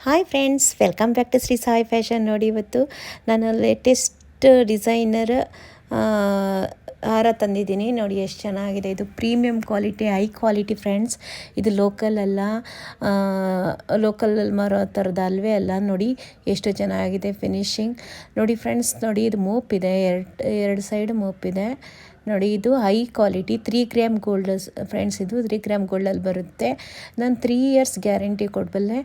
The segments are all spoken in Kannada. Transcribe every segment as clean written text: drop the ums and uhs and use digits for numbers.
Hi friends, welcome back to Shri Sai fashion. ನೋಡಿ, ಇವತ್ತು ನಾನು ಲೇಟೆಸ್ಟ್ ಡಿಸೈನರ್ ಹಾರ ತಂದಿದ್ದೀನಿ. ನೋಡಿ ಎಷ್ಟು ಚೆನ್ನಾಗಿದೆ. ಇದು premium quality, high quality friends. ಇದು ಲೋಕಲ್ ಅಲ್ಲ, ಲೋಕಲಲ್ಲಿ ಮಾರೋ ಥರದ ಅಲ್ವೇ ಅಲ್ಲ. ನೋಡಿ ಎಷ್ಟು ಚೆನ್ನಾಗಿದೆ ಫಿನಿಶಿಂಗ್. ನೋಡಿ ಫ್ರೆಂಡ್ಸ್, ನೋಡಿ ಇದು ಮೋಪಿದೆ, ಎರಡು ಸೈಡ್ ಮೋಪಿದೆ. ನೋಡಿ, ಇದು high quality 3 gram gold friends. ಇದು 3 ಗ್ರಾಮ್ ಗೋಲ್ಡಲ್ಲಿ ಬರುತ್ತೆ. ನಾನು 3 ಇಯರ್ಸ್ ಗ್ಯಾರಂಟಿ ಕೊಡಬಲ್ಲೆ.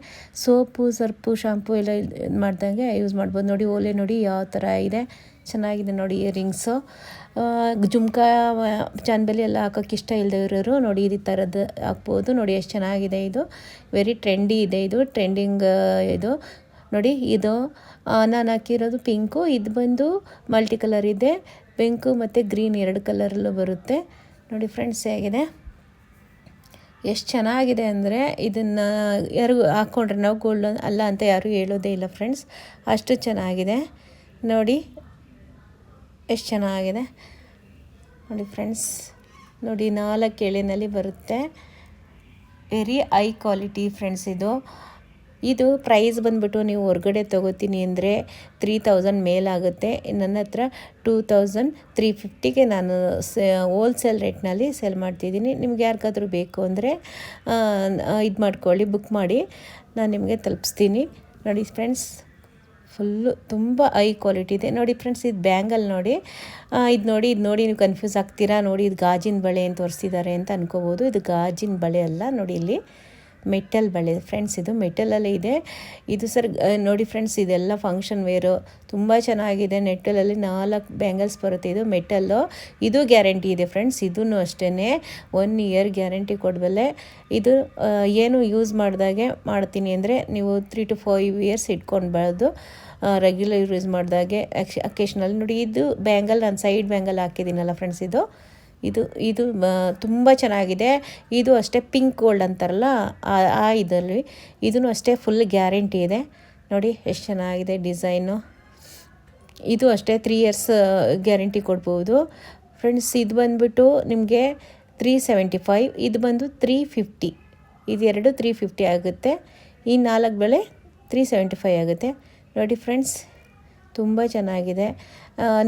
ಸೋಪು, ಸರ್ಪು, ಶಾಂಪು ಎಲ್ಲ ಇದು ಮಾಡ್ದಂಗೆ ಯೂಸ್ ಮಾಡ್ಬೋದು. ನೋಡಿ ಓಲೆ ನೋಡಿ ಯಾವ ಥರ ಇದೆ, ಚೆನ್ನಾಗಿದೆ. ನೋಡಿ ಇಯರಿಂಗ್ಸು, ಜುಮ್ಕಾ, ಚಾನ್ಬಲಿ ಎಲ್ಲ ಹಾಕೋಕ್ಕೆ ಇಷ್ಟ ಇಲ್ಲದೆ ಇರೋರು ನೋಡಿ ಈ ಥರದ್ದು ಹಾಕ್ಬೋದು. ನೋಡಿ ಎಷ್ಟು ಚೆನ್ನಾಗಿದೆ. ಇದು ವೆರಿ ಟ್ರೆಂಡಿ ಇದೆ. ಇದು ಟ್ರೆಂಡಿಂಗ್ ಇದು ನೋಡಿ. ಇದು ನಾನು ಹಾಕಿರೋದು ಪಿಂಕು. ಇದು ಬಂದು ಮಲ್ಟಿ ಕಲರ್ ಇದೆ, ಪಿಂಕು ಮತ್ತು ಗ್ರೀನ್ 2 ಕಲರಲ್ಲೂ ಬರುತ್ತೆ. ನೋಡಿ ಫ್ರೆಂಡ್ಸ್ ಹೇಗಿದೆ, ಎಷ್ಟು ಚೆನ್ನಾಗಿದೆ ಅಂದರೆ ಇದನ್ನು ಯಾರು ಹಾಕ್ಕೊಂಡ್ರೆ ನಾವು ಗೋಲ್ಡ್ ಅಲ್ಲ ಅಂತ ಯಾರೂ ಹೇಳೋದೇ ಇಲ್ಲ ಫ್ರೆಂಡ್ಸ್, ಅಷ್ಟು ಚೆನ್ನಾಗಿದೆ. ನೋಡಿ ಎಷ್ಟು ಚೆನ್ನಾಗಿದೆ. ನೋಡಿ ಫ್ರೆಂಡ್ಸ್, ನೋಡಿ 4 ಎಳೆನಲ್ಲಿ ಬರುತ್ತೆ. Very high quality friends. ಇದು ಪ್ರೈಸ್ ಬಂದುಬಿಟ್ಟು ನೀವು ಹೊರಗಡೆ ತೊಗೋತೀನಿ ಅಂದರೆ 3000 ಮೇಲಾಗುತ್ತೆ. ನನ್ನ ಹತ್ರ 2350ಗೆ ನಾನು ಹೋಲ್ಸೇಲ್ ರೇಟ್ನಲ್ಲಿ ಸೇಲ್ ಮಾಡ್ತಿದ್ದೀನಿ. ನಿಮ್ಗೆ ಯಾರಿಗಾದ್ರೂ ಬೇಕು ಅಂದರೆ ಇದು ಮಾಡ್ಕೊಳ್ಳಿ, ಬುಕ್ ಮಾಡಿ, ನಾನು ನಿಮಗೆ ತಲುಪಿಸ್ತೀನಿ. ನೋಡಿ ಫ್ರೆಂಡ್ಸ್, ಫುಲ್ಲು ತುಂಬ ಹೈ ಕ್ವಾಲಿಟಿ ಇದೆ. ನೋಡಿ ಫ್ರೆಂಡ್ಸ್, ಇದು ಬ್ಯಾಂಗಲ್ ನೋಡಿ, ಇದು ನೋಡಿ ನೀವು ಕನ್ಫ್ಯೂಸ್ ಆಗ್ತೀರಾ. ನೋಡಿ, ಇದು ಗಾಜಿನ ಬಳೆ ಅಂತ ತೋರಿಸ್ತಿದ್ದಾರೆ ಅಂತ ಅನ್ಕೋಬೋದು. ಇದು ಗಾಜಿನ ಬಳೆ ಅಲ್ಲ. ನೋಡಿ ಇಲ್ಲಿ ಮೆಟಲ್ ಬಳೆ ಫ್ರೆಂಡ್ಸ್. ಇದು ಮೆಟಲಲ್ಲೇ ಇದೆ. ಇದು ನೋಡಿ ಫ್ರೆಂಡ್ಸ್, ಇದೆಲ್ಲ ಫಂಕ್ಷನ್ ವೇರು, ತುಂಬ ಚೆನ್ನಾಗಿದೆ. ನೆಟ್ಟಲಲ್ಲಿ 4 ಬ್ಯಾಂಗಲ್ಸ್ ಬರುತ್ತೆ. ಇದು ಮೆಟಲ್ಲು. ಇದು ಗ್ಯಾರಂಟಿ ಇದೆ ಫ್ರೆಂಡ್ಸ್. ಇದೂ ಅಷ್ಟೇ 1 ಇಯರ್ ಗ್ಯಾರಂಟಿ ಕೊಡಬಲ್ಲೆ. ಇದು ಏನು ಯೂಸ್ ಮಾಡಿದಾಗೆ ಮಾಡ್ತೀನಿ ಅಂದರೆ ನೀವು 3 to 5 ಇಯರ್ಸ್ ಇಟ್ಕೊಳ್ಬಾರ್ದು. ರೆಗ್ಯುಲರ್ ಯೂಸ್ ಮಾಡಿದಾಗೆ ಅಕೇಶ್ನಲ್ಲಿ. ನೋಡಿ, ಇದು ಬ್ಯಾಂಗಲ್ ನಾನು ಸೈಡ್ ಬ್ಯಾಂಗಲ್ ಹಾಕಿದ್ದೀನಲ್ಲ ಫ್ರೆಂಡ್ಸ್, ಇದು ತುಂಬ ಚೆನ್ನಾಗಿದೆ. ಇದು ಅಷ್ಟೇ ಪಿಂಕ್ ಗೋಲ್ಡ್ ಅಂತಾರಲ್ಲ ಆ ಇದರಲ್ಲಿ. ಇದೂ ಅಷ್ಟೇ ಫುಲ್ ಗ್ಯಾರಂಟಿ ಇದೆ. ನೋಡಿ ಎಷ್ಟು ಚೆನ್ನಾಗಿದೆ ಡಿಸೈನು. ಇದು ಅಷ್ಟೇ 3 ಇಯರ್ಸ್ ಗ್ಯಾರಂಟಿ ಕೊಡ್ಬೋದು ಫ್ರೆಂಡ್ಸ್. ಇದು ಬಂದುಬಿಟ್ಟು ನಿಮಗೆ 375, ಇದು ಬಂದು 350. ಇದು 350 ಆಗುತ್ತೆ. ಈ 4 ಬಳೆ 375 ಆಗುತ್ತೆ. ನೋಡಿ ಫ್ರೆಂಡ್ಸ್, ತುಂಬ ಚೆನ್ನಾಗಿದೆ.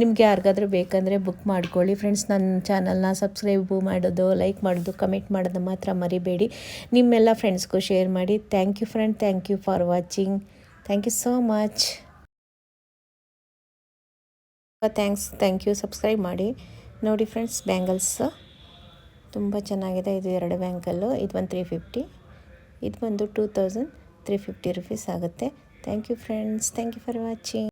ನಿಮ್ಗೆ ಯಾರಿಗಾದ್ರೂ ಬೇಕಂದರೆ ಬುಕ್ ಮಾಡ್ಕೊಳ್ಳಿ ಫ್ರೆಂಡ್ಸ್. ನನ್ನ ಚಾನಲ್ನ ಸಬ್ಸ್ಕ್ರೈಬು ಮಾಡೋದು, ಲೈಕ್ ಮಾಡೋದು, ಕಮೆಂಟ್ ಮಾಡೋದು ಮಾತ್ರ ಮರಿಬೇಡಿ. ನಿಮ್ಮೆಲ್ಲ ಫ್ರೆಂಡ್ಸ್ಗೂ ಶೇರ್ ಮಾಡಿ. Thank you friend, thank you for watching. Thank you so much. Thank you. Subscribe ಮಾಡಿ. ನೋಡಿ ಫ್ರೆಂಡ್ಸ್, ಬ್ಯಾಂಗಲ್ಸ್ ತುಂಬ ಚೆನ್ನಾಗಿದೆ. ಇದು 2 ಬ್ಯಾಂಗಲ್ಲು. ಇದು ಒಂದು 350, ಇದು ಬಂದು 2350 ರುಪೀಸ್ ಆಗುತ್ತೆ. Thank you friends, thank you for watching.